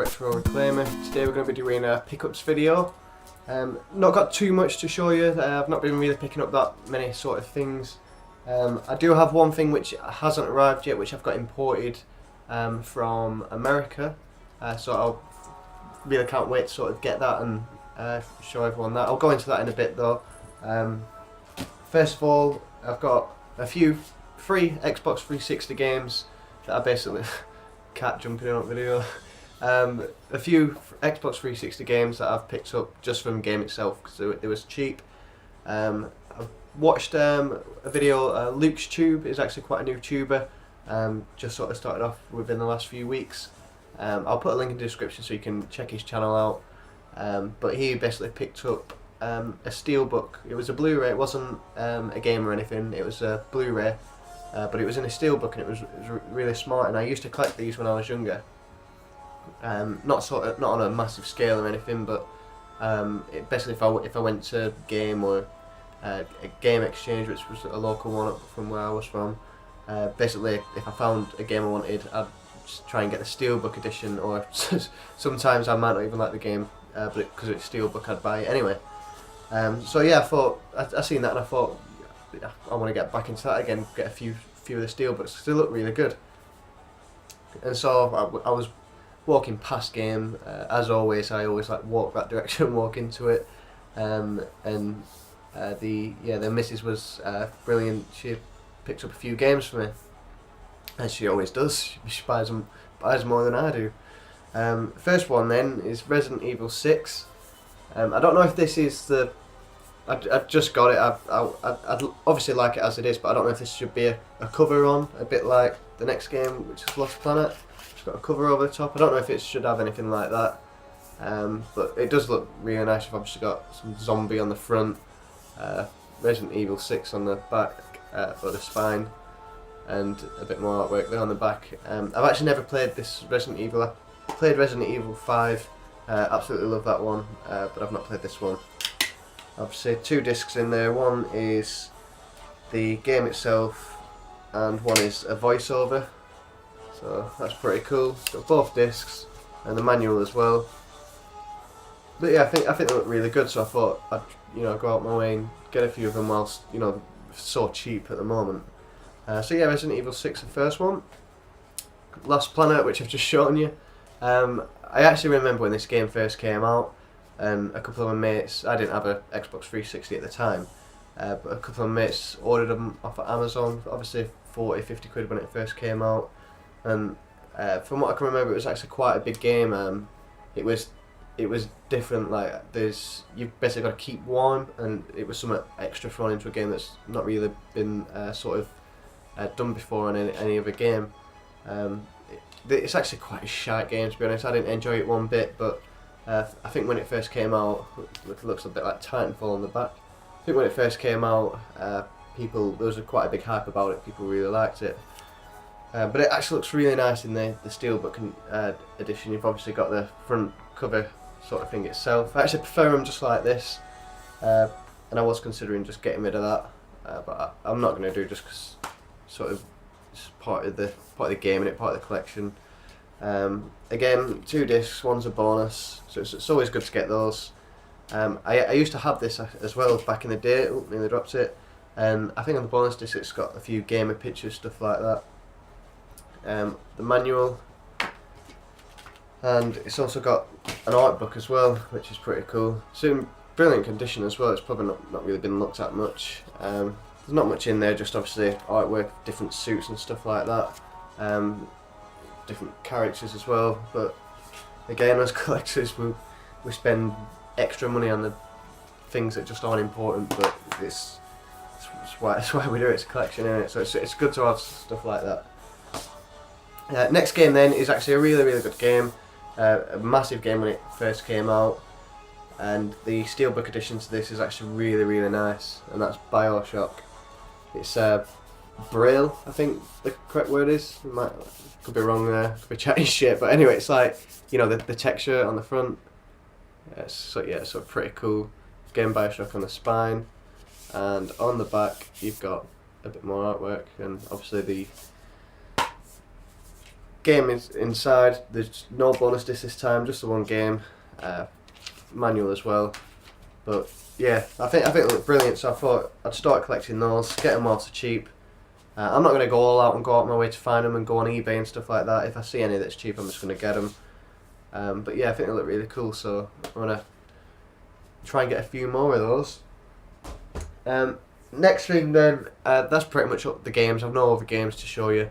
Retro Reclaimer. Today we're going to be doing a pickups video. Not got too much to show you. I've not been really picking up that many sort of things. I do have one thing which hasn't arrived yet, which I've got imported from America. So I really can't wait to sort of get that and show everyone that. I'll go into that in a bit though. First of all, I've got a few free Xbox 360 games that I basically cat jumping in on video. A few Xbox 360 games that I've picked up just from the game itself because it was cheap. I've watched a video. Luke's Tube is actually quite a new tuber. Just sort of started off within the last few weeks. I'll put a link in the description so you can check his channel out. But he basically picked up a steelbook. It was a Blu-ray. It wasn't a game or anything. It was a Blu-ray, but it was in a steelbook and it was really smart. And I used to collect these when I was younger. Not on a massive scale or anything, but basically if I went to game or a game exchange, which was a local one up from where I was from, basically if I found a game I wanted, I'd just try and get the steelbook edition, or sometimes I might not even like the game, but because it's steelbook I'd buy it anyway. So yeah, I thought I seen that and I thought I want to get back into that again, get a few of the steelbooks because they look really good. And so I was walking past game, as always. I always like walk that direction and walk into it. The missus was brilliant. She picked up a few games for me, as she always does. She buys more than I do. First one then is Resident Evil 6. I don't know if this is the. I just got it. I'd obviously like it as it is, but I don't know if this should be a cover on, a bit like the next game, which is Lost Planet. It's got a cover over the top. I don't know if it should have anything like that, but it does look really nice. You've obviously got some zombie on the front, Resident Evil 6 on the back for the spine, and a bit more artwork there on the back. I've actually never played this Resident Evil. I played Resident Evil 5. Absolutely love that one, but I've not played this one. Obviously 2 discs in there. One is the game itself, and one is a voiceover. So that's pretty cool. Got both discs and the manual as well. But yeah, I think they look really good. So I thought I'd go out my way and get a few of them whilst so cheap at the moment. So yeah, Resident Evil 6, the first one. Lost Planet, which I've just shown you. I actually remember when this game first came out, and a couple of my mates, I didn't have an Xbox 360 at the time, but a couple of my mates ordered them off of Amazon, obviously 40-50 quid when it first came out, and from what I can remember it was actually quite a big game. It was different, like you've basically got to keep warm, and it was something extra thrown into a game that's not really been done before in any other game. It's actually quite a shite game, to be honest. I didn't enjoy it one bit, but I think when it first came out, it looks a bit like Titanfall on the back. I think when it first came out, there was quite a big hype about it. People really liked it, but it actually looks really nice in the steelbook edition. You've obviously got the front cover sort of thing itself. I actually prefer them just like this, and I was considering just getting rid of that, but I'm not going to do, just because sort of it's part of the game and part of the collection. Again, 2 discs, one's a bonus, so it's always good to get those. I used to have this as well back in the day. Oh, nearly dropped it. And I think on the bonus disc it's got a few gamer pictures, stuff like that. The manual, and it's also got an art book as well, which is pretty cool. It's in brilliant condition as well. It's probably not really been looked at much. There's not much in there, just obviously artwork, different suits and stuff like that. Different characters as well, but again, as collectors we spend extra money on the things that just aren't important, but it's why we do it. It's a collection, isn't it? So it's good to have stuff like that. Next game then is actually a really good game, a massive game when it first came out, and the steelbook edition to this is actually really nice, and that's BioShock. It's Braille, I think the correct word is. Could be wrong there, could be chatting shit, but anyway, it's like, the texture on the front. So pretty cool. Again, BioShock on the spine, and on the back you've got a bit more artwork, and obviously game is inside. There's no bonus disc this time, just the one game. Manual as well. But yeah, I think it looked brilliant, so I thought I'd start collecting those, get them all for cheap. I'm not going to go all out and go out my way to find them and go on eBay and stuff like that. If I see any that's cheap, I'm just going to get them. But yeah, I think they look really cool, so I'm going to try and get a few more of those. Next thing then, that's pretty much up the games. I've no other games to show you.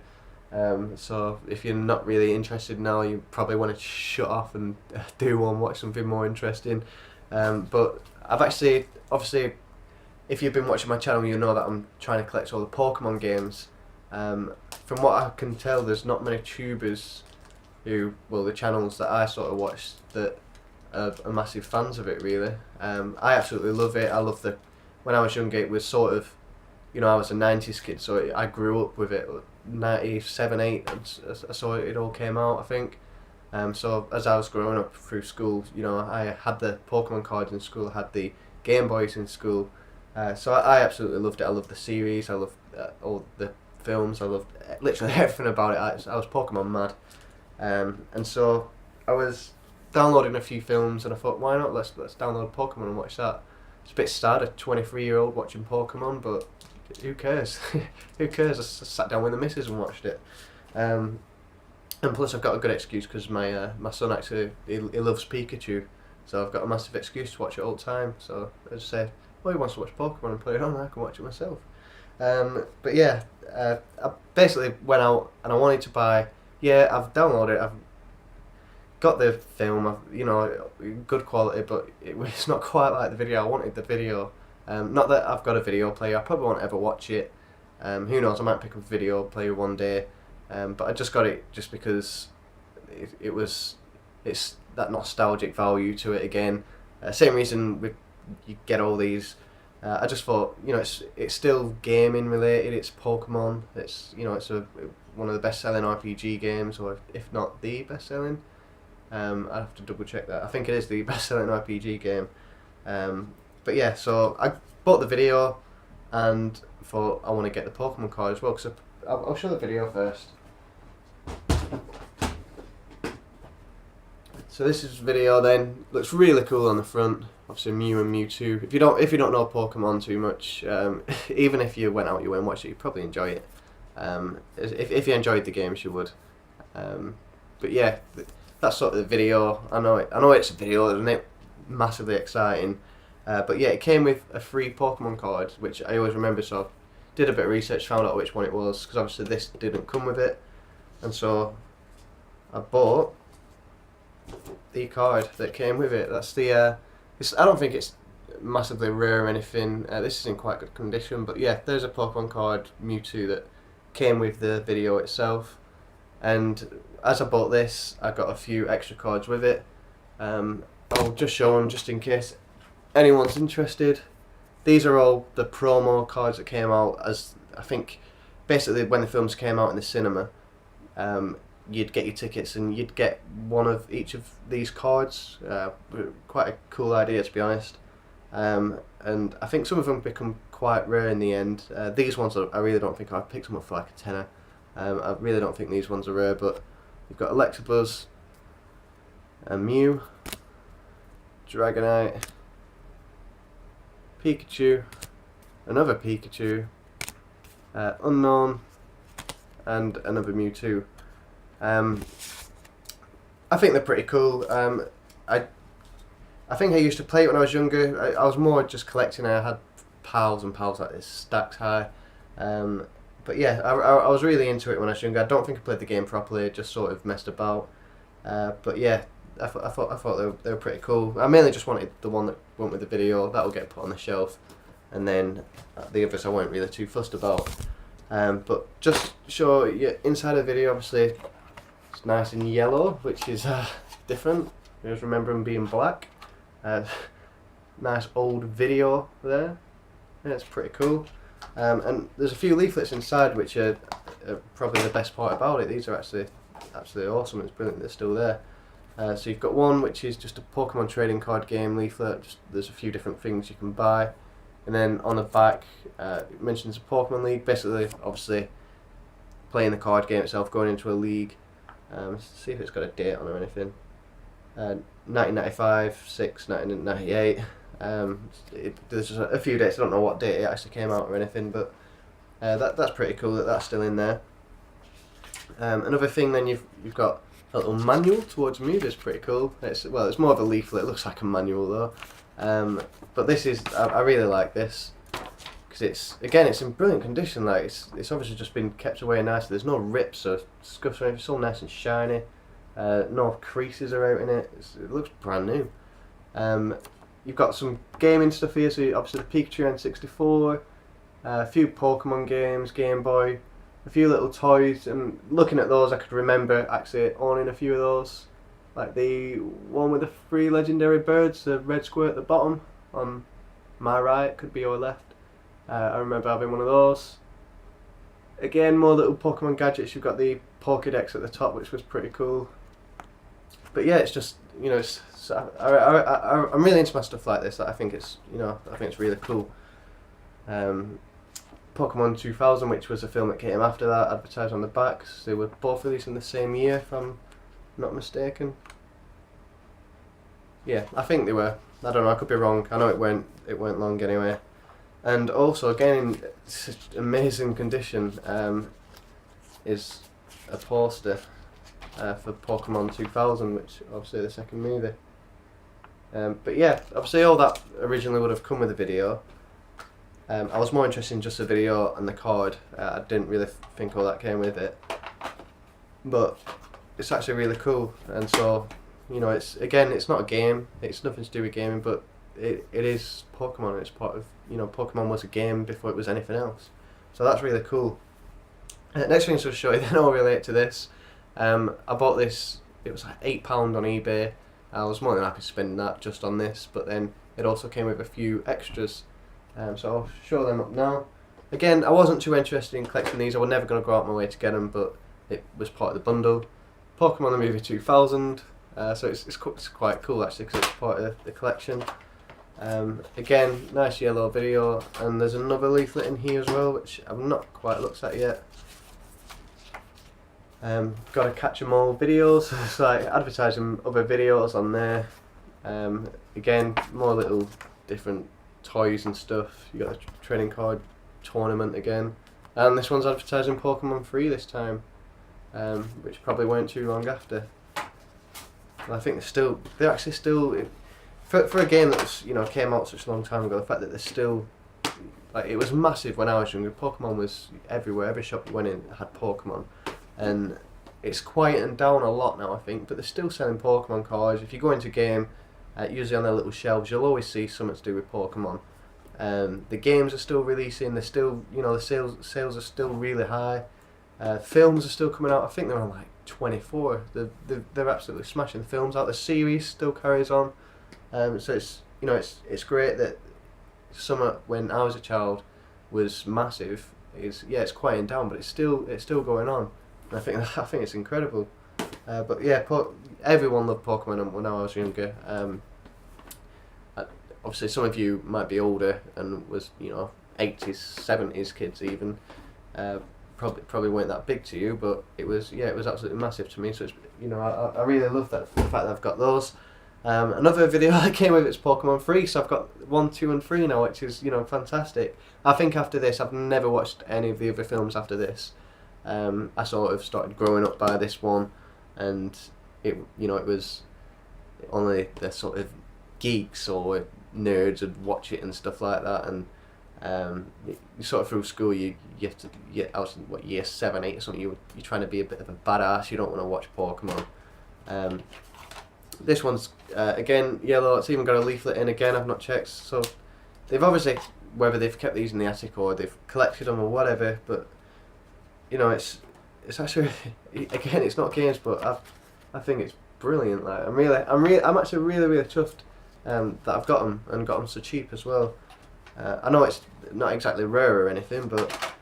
So if you're not really interested now, you probably want to shut off and do one, watch something more interesting. But I've actually, obviously, if you've been watching my channel, you know that I'm trying to collect all the Pokemon games. From what I can tell, there's not many tubers the channels that I sort of watch that are massive fans of it, really. I absolutely love it. When I was younger, it was sort of, I was a 90s kid, so I grew up with it. 97, 8, I saw it all came out, I think. So as I was growing up through school, I had the Pokemon cards in school, I had the Game Boys in school. So I absolutely loved it. I loved the series, I loved all the films, I loved literally everything about it. I was Pokemon mad. And so I was downloading a few films and I thought, why not, let's download Pokemon and watch that. It's a bit sad, a 23-year-old watching Pokemon, but who cares? Who cares? I sat down with the missus and watched it. And plus I've got a good excuse because my son actually, he loves Pikachu, so I've got a massive excuse to watch it all the time. So I just say, well, he wants to watch Pokemon and play it on, I can watch it myself. But yeah, I basically went out and I wanted to buy, I've downloaded it, I've got the film, good quality, but it's not quite like the video. I wanted the video. Not that I've got a video player, I probably won't ever watch it. Who knows, I might pick up a video player one day. But I just got it just because it's that nostalgic value to it again. Same reason you get all these. I just thought, it's still gaming related. It's Pokemon. It's it's one of the best selling RPG games, or if not the best selling. I'd have to double check that. I think it is the best selling RPG game. But yeah, so I bought the video and thought I want to get the Pokemon card as well. Because I'll show the video first. So this is the video then. Looks really cool on the front. Obviously Mew and Mewtwo. If you don't know Pokemon too much, even if you went out and watched it, you'd probably enjoy it. If you enjoyed the games, you would. But yeah, that's sort of the video. I know it's a video, isn't it? Massively exciting. But yeah, it came with a free Pokemon card, which I always remember. So I did a bit of research, found out which one it was, because obviously this didn't come with it, and so I bought the card that came with it. That's the. I don't think it's massively rare or anything. This is in quite good condition, but yeah, there's a Pokemon card, Mewtwo, that came with the video itself. And as I bought this, I got a few extra cards with it. I'll just show them just in case anyone's interested. These are all the promo cards that came out as, I think, basically when the films came out in the cinema, you'd get your tickets and you'd get one of each of these cards. Quite a cool idea, to be honest. And I think some of them become quite rare in the end. These ones, I really don't think I've picked them up for like a tenner. I really don't think these ones are rare, but you've got Electabuzz, a Mew, Dragonite, Pikachu, another Pikachu, Unknown, and another Mewtwo. I think they're pretty cool. I think I used to play it when I was younger. I was more just collecting. I had pals and pals like this, stacks high. But yeah, I was really into it when I was younger. I don't think I played the game properly. I just sort of messed about. But yeah, I thought they were pretty cool. I mainly just wanted the one that went with the video. That'll get put on the shelf, and then the others I weren't really too fussed about. But just show you inside the video. Obviously, it's nice and yellow, which is different. I just remember them being black. Nice old video there. Yeah, it's pretty cool. And there's a few leaflets inside, which are probably the best part about it. These are actually absolutely awesome. It's brilliant they're still there. So you've got one which is just a Pokemon trading card game leaflet. There's a few different things you can buy. And then on the back, it mentions a Pokemon League. Basically, obviously, playing the card game itself, going into a league. See if it's got a date on or anything. 1995, 6, 1998. There's just a few dates. I don't know what date it actually came out or anything, but that's pretty cool that that's still in there. Another thing, then you've got a little manual towards movies. Pretty cool. It's more of a leaflet. It looks like a manual though. But this is I really like this because it's in brilliant condition. Like it's obviously just been kept away nicely. There's no rips or scuffs or anything. It's all nice and shiny. No creases are out in it. It looks brand new. You've got some gaming stuff here. So obviously the Pikachu N64, a few Pokemon games, Game Boy, a few little toys. And looking at those, I could remember actually owning a few of those. Like the one with the 3 legendary birds, the red square at the bottom on my right, could be your left. I remember having one of those. Again, more little Pokemon gadgets. You've got the Pokédex at the top, which was pretty cool. But yeah, it's just, you know, I'm really into my stuff like this. I think it's, you know, I think it's really cool. Pokémon 2000, which was a film that came after that, advertised on the backs. They were both released in the same year, if I'm not mistaken. Yeah, I think they were. I don't know. I could be wrong. I know it weren't long anyway. And also, again, in such amazing condition, is a poster for Pokémon 2000, which obviously the second movie. But yeah, obviously all that originally would have come with a video. I was more interested in just the video and the card. I didn't really think all that came with it. But it's actually really cool, and so, you know, it's not a game. It's nothing to do with gaming, but it is Pokemon. It's part of, you know, Pokemon was a game before it was anything else. So that's really cool. Next thing to show you, then I'll relate to this. I bought this. It was like £8 on eBay. I was more than happy spending that just on this, but then it also came with a few extras. So I'll show them up now. Again, I wasn't too interested in collecting these. I was never going to go out my way to get them, but it was part of the bundle. Pokemon the Movie 2000. So it's quite cool actually because it's part of the collection. Again, nice yellow video, and there's another leaflet in here as well, which I've not quite looked at yet. Got to catch 'em all videos. It's like advertising other videos on there. Again, more little different toys and stuff. You got the trading card tournament again, and this one's advertising Pokemon Free this time, which probably weren't too long after. And I think they're actually still for a game that was, you know, came out such a long time ago. The fact that they're still, like, it was massive when I was younger. Pokemon was everywhere. Every shop you went in had Pokemon, and it's quietened down a lot now, I think. But they're still selling Pokemon cards. If you go into a game, usually on their little shelves, you'll always see something to do with Pokemon. The games are still releasing. They're still, you know, the sales are still really high. Films are still coming out. I think they're on like 24. They're absolutely smashing the films out. The series still carries on. So it's, you know, it's great that summer when I was a child was massive. It's quieting down, but it's still going on. And I think it's incredible. But yeah, everyone loved Pokemon when I was younger. Obviously, some of you might be older and was, you know, 80s, 70s kids even. Probably weren't that big to you, but it was absolutely massive to me. So it's, you know, I really love the fact that I've got those. Another video that came with it's Pokemon Free, so I've got 1, 2, and 3 now, which is, you know, fantastic. I think after this, I've never watched any of the other films after this. I sort of started growing up by this one, and it was only the sort of geeks or nerds would watch it and stuff like that. And you sort of through school, you have to. I was in, year 7, 8 or something. You're trying to be a bit of a badass. You don't want to watch Pokemon. This one's again yellow. It's even got a leaflet in. Again, I've not checked. So they've obviously, whether they've kept these in the attic or they've collected them or whatever. But you know, it's actually, again, it's not games, but I think it's brilliant. Like I'm actually really chuffed that I've got them and got them so cheap as well. I know it's not exactly rare or anything, but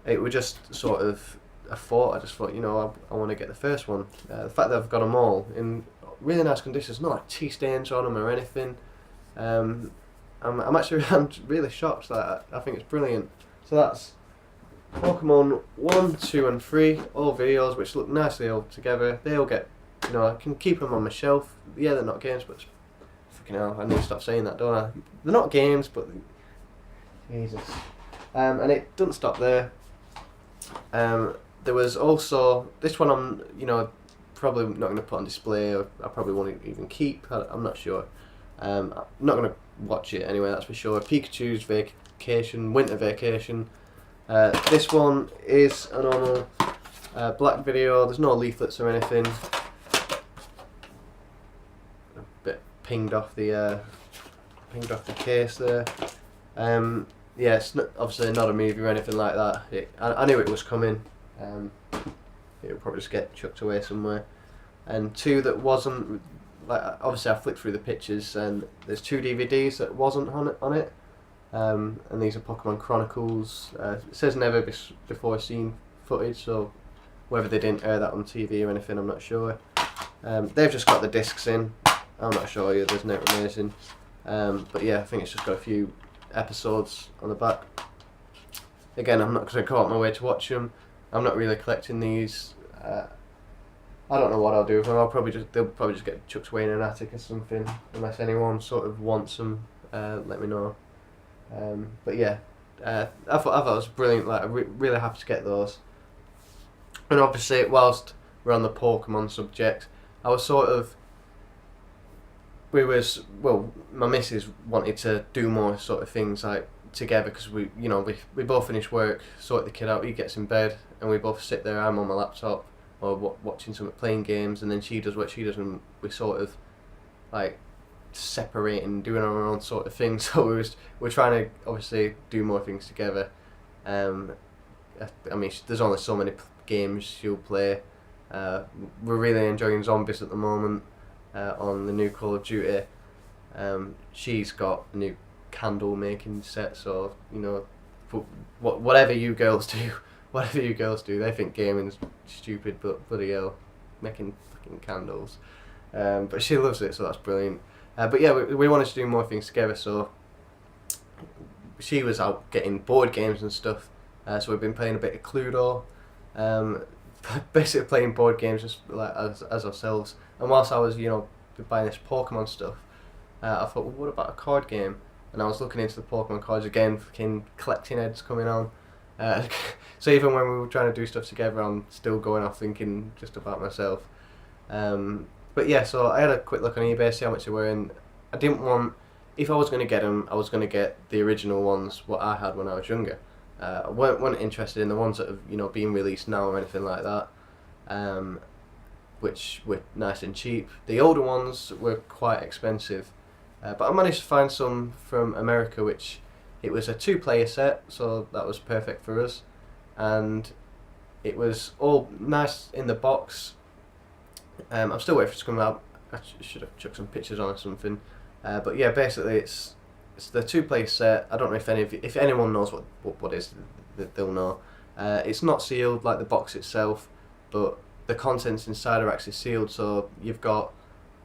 it was just sort of a thought. I just thought, you know, I want to get the first one. The fact that I've got them all in really nice conditions, not like tea stains on them or anything. I'm really shocked. Like, I think it's brilliant. So Pokemon 1, 2 and 3, all videos which look nicely all together. They all get, I can keep them on my shelf. Yeah, they're not games, but fucking hell, I need to stop saying that, don't I? They're not games, but Jesus. And it doesn't stop there. There was also this one. Probably not going to put on display. Or I probably won't even keep. I'm not sure. I'm not going to watch it anyway. That's for sure. Pikachu's Vacation, Winter Vacation. This one is a normal black video. There's no leaflets or anything. A bit pinged off the case there. Yeah, it's obviously not a movie or anything like that. I knew it was coming. It would probably just get chucked away somewhere. And two that wasn't, like, obviously I flicked through the pictures and there's 2 DVDs that wasn't on it. And these are Pokemon Chronicles. It says never before seen footage, so whether they didn't air that on TV or anything, I'm not sure. They've just got the discs in. I'm not sure either, there's no information. But yeah, I think it's just got a few episodes on the back. Again, I'm not going to go out my way to watch them. I'm not really collecting these. I don't know what I'll do with them. They'll probably just get chucked away in an attic or something, unless anyone sort of wants them. Let me know. But yeah, I thought it was brilliant. Like, really happy to get those. And obviously, whilst we're on the Pokemon subject, I was sort of. My missus wanted to do more sort of things like together, because we both finish work, sort the kid out, he gets in bed, and we both sit there. I'm on my laptop or watching playing games, and then she does what she does, and we sort of like separate and doing our own sort of thing. So we're trying to obviously do more things together. I mean, there's only so many games she'll play. We're really enjoying Zombies at the moment. On the new Call of Duty. She's got a new candle making set, so whatever you girls do, they think gaming's stupid, but bloody hell, making fucking candles. But she loves it, so that's brilliant. But yeah, we wanted to do more things together, so she was out getting board games and stuff. So we've been playing a bit of Cluedo. Basically playing board games just like as ourselves. And whilst I was buying this Pokemon stuff, I thought, well, what about a card game? And I was looking into the Pokemon cards again, fucking collecting heads coming on. So even when we were trying to do stuff together, I'm still going off thinking just about myself. But yeah, so I had a quick look on eBay, see how much they were, and I didn't want, if I was going to get them, I was going to get the original ones what I had when I was younger. I weren't interested in the ones that have being released now or anything like that, which were nice and cheap. The older ones were quite expensive, but I managed to find some from America, which it was a 2-player set, so that was perfect for us, and it was all nice in the box. I'm still waiting for it to come out. I should have chucked some pictures on or something, but yeah, basically it's the 2-player set. I don't know if anyone knows what is, they'll know. It's not sealed like the box itself, but the contents inside are actually sealed. So you've got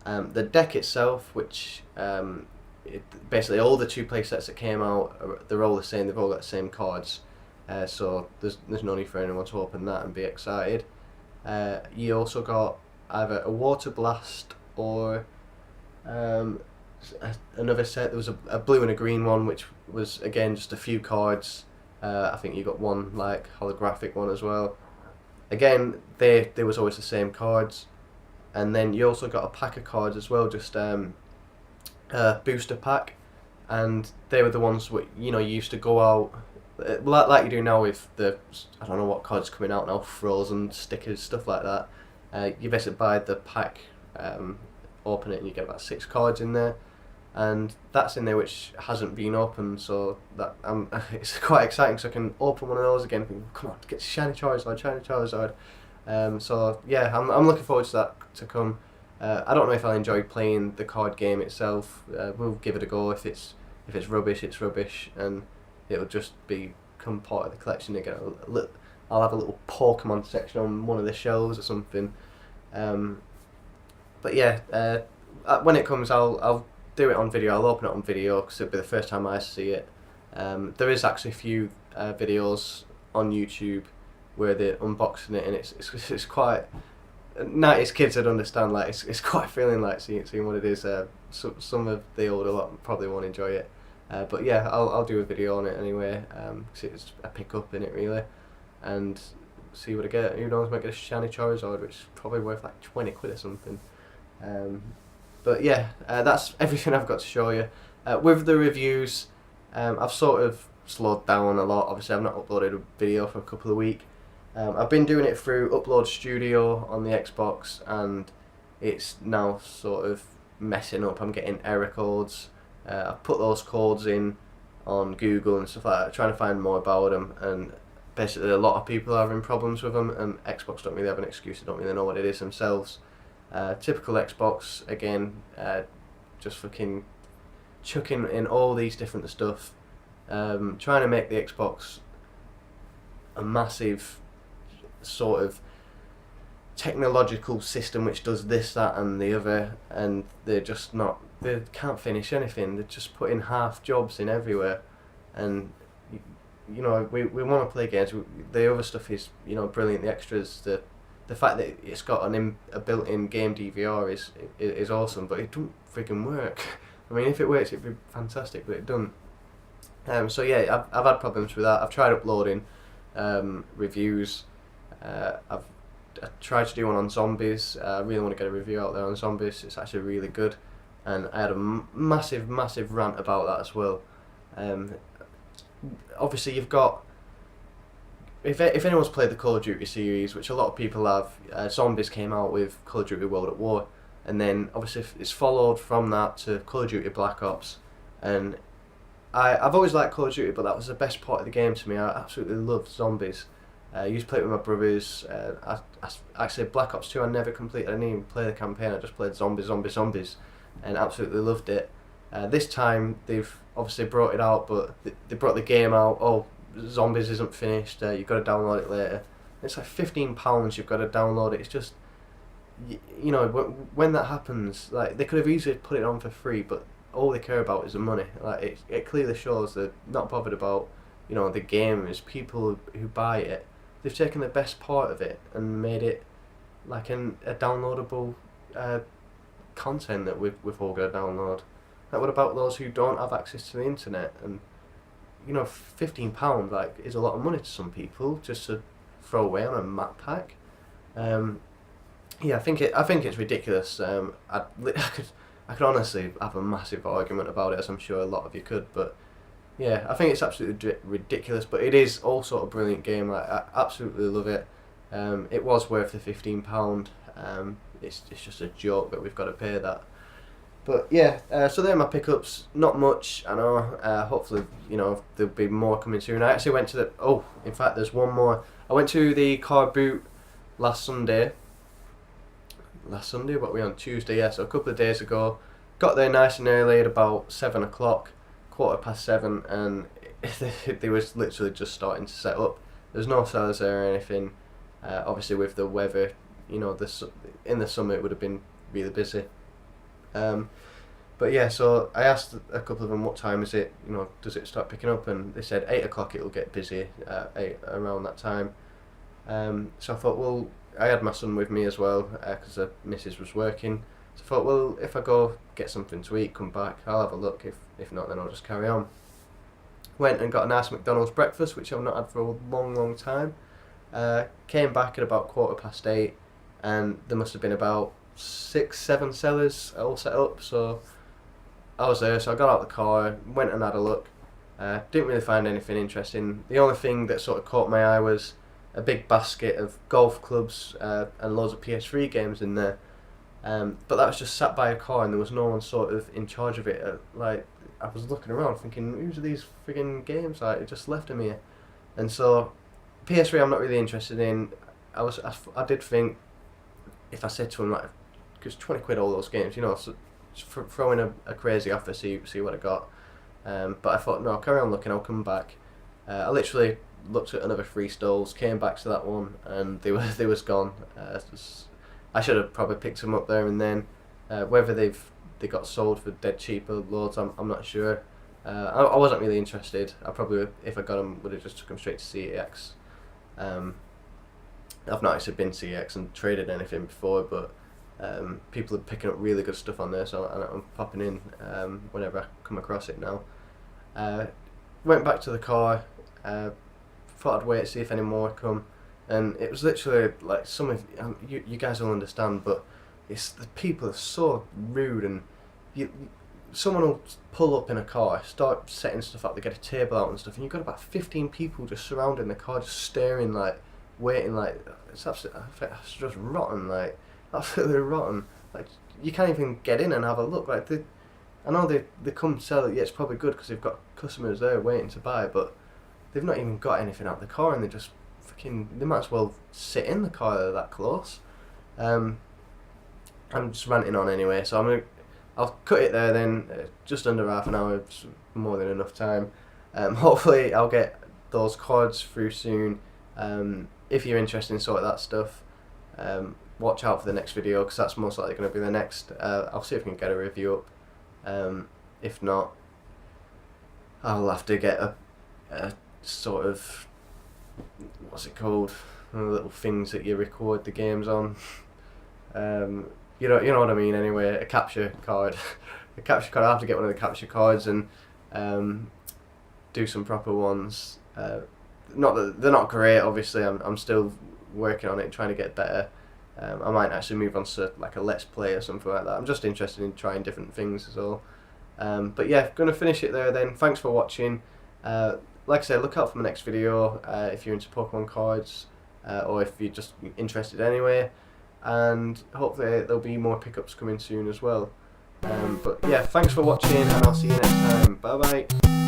the deck itself, which basically all the 2-player sets that came out, they're all the same. They've all got the same cards. So there's no need for anyone to open that and be excited. You also got either a Water Blast or another set. There was a blue and a green one, which was again just a few cards. I think you got one like holographic one as well. Again, they was always the same cards, and then you also got a pack of cards as well, just booster pack, and they were the ones you used to go out like you do now with the, I don't know what cards coming out now, frozen stickers, stuff like that. You basically buy the pack, open it, and you get about 6 cards in there, and that's in there which hasn't been opened, so that it's quite exciting, so I can open one of those again and think, come on, get shiny Charizard. So yeah, I'm looking forward to that to come. I don't know if I'll enjoy playing the card game itself. We'll give it a go. If it's rubbish, it's rubbish, and it'll just become part of the collection again. I'll have a little Pokemon section on one of the shelves or something. But yeah, when it comes, I'll do it on video. I'll open it on video because it'll be the first time I see it. There is actually a few videos on YouTube where they're unboxing it, and it's quite. 90s kids would understand, like it's quite feeling like seeing what it is. Some of the older lot probably won't enjoy it, but yeah, I'll do a video on it anyway. 'Cause it's a pickup in it really, and see what I get. Who knows, might get a shiny Charizard, which is probably worth like 20 quid or something. But yeah, that's everything I've got to show you. With the reviews, I've sort of slowed down a lot. Obviously, I've not uploaded a video for a couple of weeks. I've been doing it through Upload Studio on the Xbox, and it's now sort of messing up. I'm getting error codes. I've put those codes in on Google and stuff like that, trying to find more about them, and basically a lot of people are having problems with them, and Xbox don't really have an excuse. They don't really know what it is themselves. Typical Xbox, again, just fucking chucking in all these different stuff, trying to make the Xbox a massive sort of technological system which does this, that and the other, and they're just not, they can't finish anything. They're just putting half jobs in everywhere, and you know, we want to play games. The other stuff is, you know, brilliant. The extras, the fact that it's got a built-in game DVR is awesome, but it don't freaking work. I mean, if it works, it'd be fantastic, but it doesn't. So yeah, I've had problems with that. I've tried uploading reviews. I tried to do one on zombies. I really want to get a review out there on zombies. It's actually really good, and I had a massive rant about that as well. Obviously, you've got, if anyone's played the Call of Duty series, which a lot of people have, Zombies came out with Call of Duty World at War, and then obviously it's followed from that to Call of Duty Black Ops, and I've always liked Call of Duty, but that was the best part of the game to me. I absolutely loved Zombies. I used to play it with my brothers. Actually, Black Ops 2 I never completed. I didn't even play the campaign. I just played Zombies, and absolutely loved it. This time they've obviously brought it out, but they brought the game out. Oh, Zombies isn't finished. You've got to download it later. It's like £15. You've got to download it. It's just, you know, when that happens, like they could have easily put it on for free, but all they care about is the money. Like it clearly shows they're not bothered about, you know, the game. Is people who buy it. They've taken the best part of it and made it like a downloadable content that we've all got to download. Like, what about those who don't have access to the internet? And you know, £15 like is a lot of money to some people just to throw away on a map pack. Yeah, I think it's ridiculous. I could honestly have a massive argument about it, as I'm sure a lot of you could, but yeah, I think it's absolutely ridiculous. But it is also a brilliant game. Like, I absolutely love it. It was worth the £15. It's just a joke that we've got to pay that. But yeah, so they're my pickups. Not much, I know. Hopefully, you know, there'll be more coming soon. I actually went to in fact, there's one more. I went to the car boot last Sunday. What were we on? Tuesday, yeah, so a couple of days ago. Got there nice and early at about 7 o'clock, 7:15, and they was literally just starting to set up. There's no sellers there or anything. Obviously, with the weather, you know, in the summer it would have been really busy. But yeah, so I asked a couple of them, what time is it, you know, does it start picking up, and they said 8 o'clock it'll get busy, around that time. So I thought, well, I had my son with me as well, because the missus was working, so I thought, well, if I go get something to eat, come back, I'll have a look, if not then I'll just carry on. Went and got a nice McDonald's breakfast, which I've not had for a long time. Came back at about 8:15, and there must have been about 6-7 sellers all set up, so I was there. So I got out of the car, went and had a look. Didn't really find anything interesting. The only thing that sort of caught my eye was a big basket of golf clubs and loads of PS3 games in there. But that was just sat by a car, and there was no one sort of in charge of it. Like, I was looking around thinking, whose are these friggin' games? Like, it just left them here. And so PS3 I'm not really interested in. I did think, if I said to him, like, because 20 quid all those games, you know, so throw in a crazy offer, see what I got. But I thought, no, carry on looking, I'll come back. I literally looked at another 3 stalls, came back to that one, and they was gone. I should have probably picked them up there and then. Whether they got sold for dead cheap or loads, I'm not sure. I wasn't really interested. I probably, if I got them, would have just took them straight to CEX. I've not actually been to CX and traded anything before, but people are picking up really good stuff on there, so I'm popping in whenever I come across it now. Went back to the car, thought I'd wait to see if any more come, and it was literally like some of you guys will understand, but the people are so rude, and someone will pull up in a car, start setting stuff up, they get a table out and stuff, and you've got about 15 people just surrounding the car, just staring, like waiting, like it's just rotten, like absolutely rotten. Like you can't even get in and have a look. Like I know they come sell it. Yeah, it's probably good because they've got customers there waiting to buy, but they've not even got anything out of the car, and they just they might as well sit in the car. They're that close. I'm just ranting on anyway, so I'll cut it there then. Just under half an hour, it's more than enough time. Hopefully I'll get those cards through soon. If you're interested in sort of that stuff, watch out for the next video, because that's most likely going to be the next. I'll see if I can get a review up. If not, I'll have to get a sort of, what's it called, little things that you record the games on. You know what I mean. Anyway, a capture card. A capture card. I have to get one of the capture cards and do some proper ones. Not that they're not great. Obviously, I'm still working on it, trying to get better. I might actually move on to like a let's play or something like that. I'm just interested in trying different things as well. But yeah, gonna finish it there then. Thanks for watching. Like I said, look out for my next video if you're into Pokemon cards, or if you're just interested anyway. And hopefully there'll be more pickups coming soon as well. But yeah, thanks for watching, and I'll see you next time. Bye bye.